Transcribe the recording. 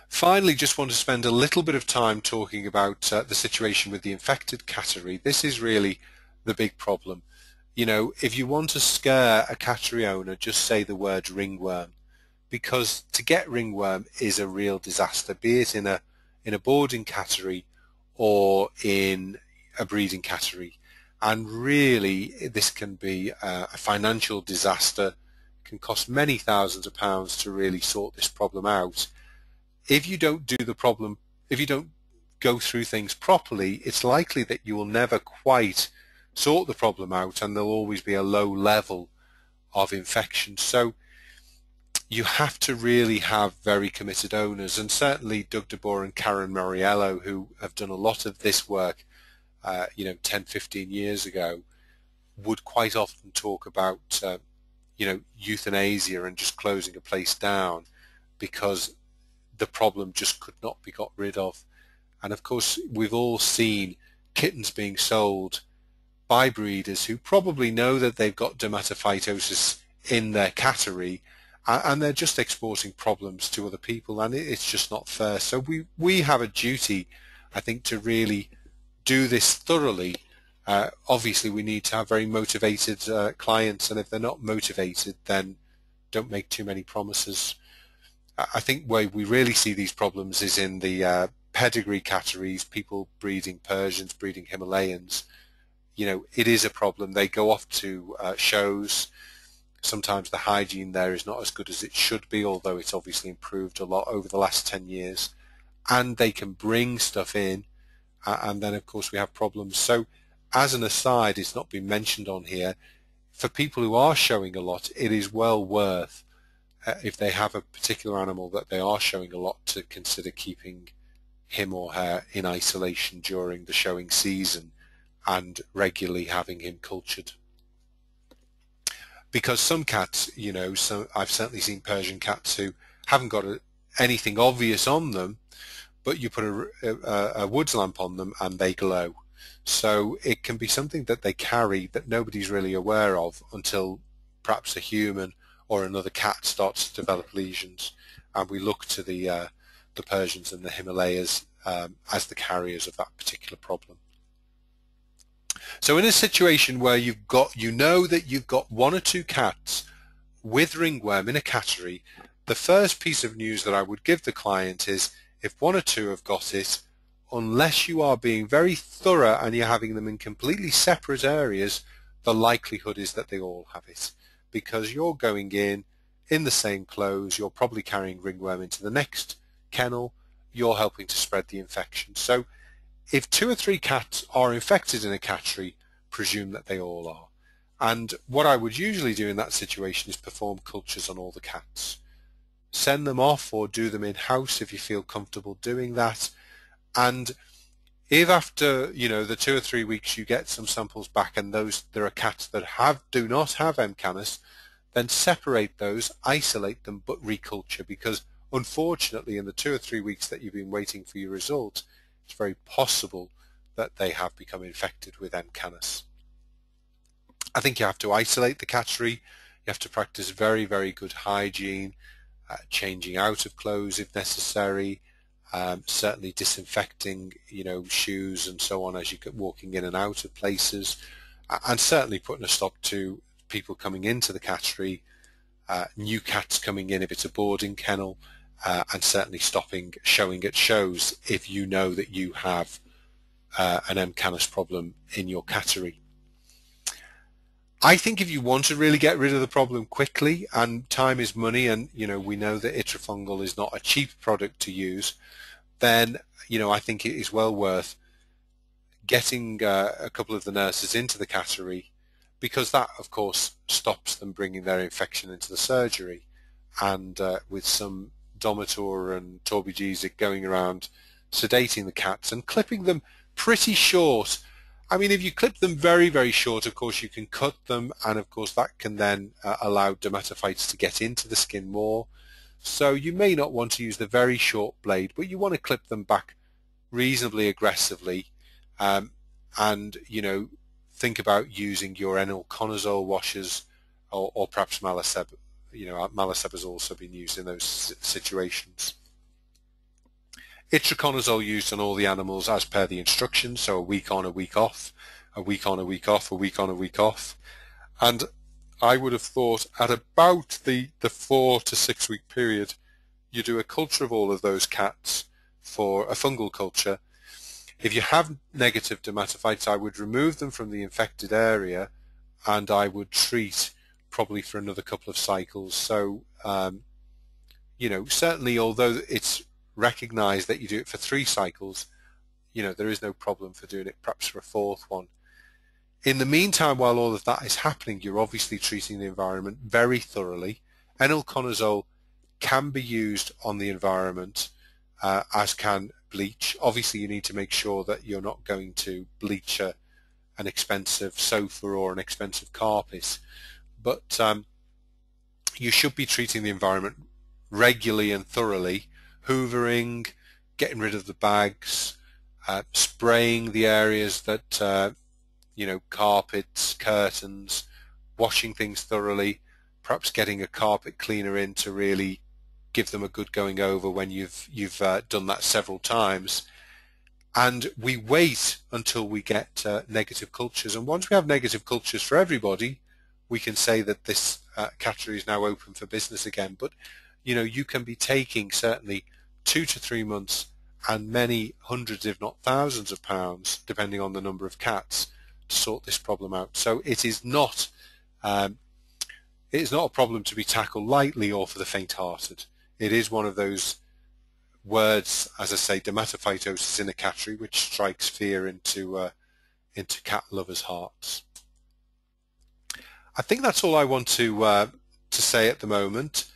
Finally, just want to spend a little bit of time talking about the situation with the infected cattery. This is really the big problem. You know, if you want to scare a cattery owner, just say the word ringworm, because to get ringworm is a real disaster, be it in a boarding cattery or in a breeding cattery. And really, this can be a financial disaster. It can cost many thousands of pounds to really sort this problem out. If you don't do the problem, if you don't go through things properly, it's likely that you will never quite sort the problem out, and there'll always be a low level of infection. So you have to really have very committed owners, and certainly Doug DeBoer and Karen Moriello, who have done a lot of this work 10, 15 years ago, would quite often talk about euthanasia and just closing a place down because the problem just could not be got rid of. And of course, we've all seen kittens being sold by breeders who probably know that they've got dermatophytosis in their cattery, and they're just exporting problems to other people, and it's just not fair. So we have a duty, I think, to really do this thoroughly. Obviously, we need to have very motivated clients, and if they're not motivated, then don't make too many promises. I think where we really see these problems is in the pedigree catteries, people breeding Persians, breeding Himalayans. You know, it is a problem. They go off to shows. Sometimes the hygiene there is not as good as it should be, although it's obviously improved a lot over the last 10 years. And they can bring stuff in, and then of course we have problems. So as an aside, it's not been mentioned on here, for people who are showing a lot, it is well worth, if they have a particular animal that they are showing a lot, to consider keeping him or her in isolation during the showing season and regularly having him cultured. Because some cats, you know, I've certainly seen Persian cats who haven't got anything obvious on them, but you put a woods lamp on them and they glow. So it can be something that they carry that nobody's really aware of until perhaps a human or another cat starts to develop lesions, and we look to the Persians and the Himalayas as the carriers of that particular problem. So in a situation where you know that you've got one or two cats with ringworm in a cattery, the first piece of news that I would give the client is, if one or two have got it, unless you are being very thorough and you're having them in completely separate areas, the likelihood is that they all have it, because you're going in the same clothes, you're probably carrying ringworm into the next kennel, you're helping to spread the infection. So if two or three cats are infected in a cattery, presume that they all are. And what I would usually do in that situation is perform cultures on all the cats. Send them off or do them in-house if you feel comfortable doing that. And if after, the 2 or 3 weeks you get some samples back and there are cats that do not have M. canis, then separate those, isolate them, but reculture, because unfortunately in the 2 or 3 weeks that you've been waiting for your result, it's very possible that they have become infected with M. canis. I think you have to isolate the cattery. You have to practice very, very good hygiene, changing out of clothes if necessary, certainly disinfecting, shoes and so on as you get walking in and out of places, and certainly putting a stop to people coming into the cattery, new cats coming in if it's a boarding kennel, and certainly stopping showing at shows if you know that you have an M. canis problem in your cattery. I think if you want to really get rid of the problem quickly, and time is money, and we know that itrafungal is not a cheap product to use, then I think it is well worth getting a couple of the nurses into the cattery, because that of course stops them bringing their infection into the surgery, and with some Domitor and Torbigesic going around sedating the cats and clipping them pretty short. I mean, if you clip them very, very short, of course you can cut them, and of course that can then allow dermatophytes to get into the skin more. So you may not want to use the very short blade, but you want to clip them back reasonably aggressively, and think about using your enilconazole washers, or perhaps Malaseb. Malaseb has also been used in those situations. Itraconazole used on all the animals as per the instructions, so a week on, a week off, a week on, a week off, a week on, a week off. And I would have thought at about the 4 to 6 week period, you do a culture of all of those cats for a fungal culture. If you have negative dermatophytes, I would remove them from the infected area and I would treat probably for another couple of cycles. So, certainly although it's recognized that you do it for 3 cycles, there is no problem for doing it perhaps for a 4th one. In the meantime, while all of that is happening, you're obviously treating the environment very thoroughly. Enilconazole can be used on the environment, as can bleach. Obviously, you need to make sure that you're not going to bleach an expensive sofa or an expensive carpet, but you should be treating the environment regularly and thoroughly, hoovering, getting rid of the bags, spraying the areas that carpets, curtains, washing things thoroughly, perhaps getting a carpet cleaner in to really give them a good going over when you've done that several times. And we wait until we get negative cultures. And once we have negative cultures for everybody, we can say that this cattery is now open for business again. But you can be taking certainly 2 to 3 months and many hundreds, if not thousands of pounds, depending on the number of cats, to sort this problem out. So it is not a problem to be tackled lightly or for the faint-hearted. It is one of those words, as I say, dermatophytosis in a cattery, which strikes fear into cat lovers' hearts. I think that's all I want to say at the moment.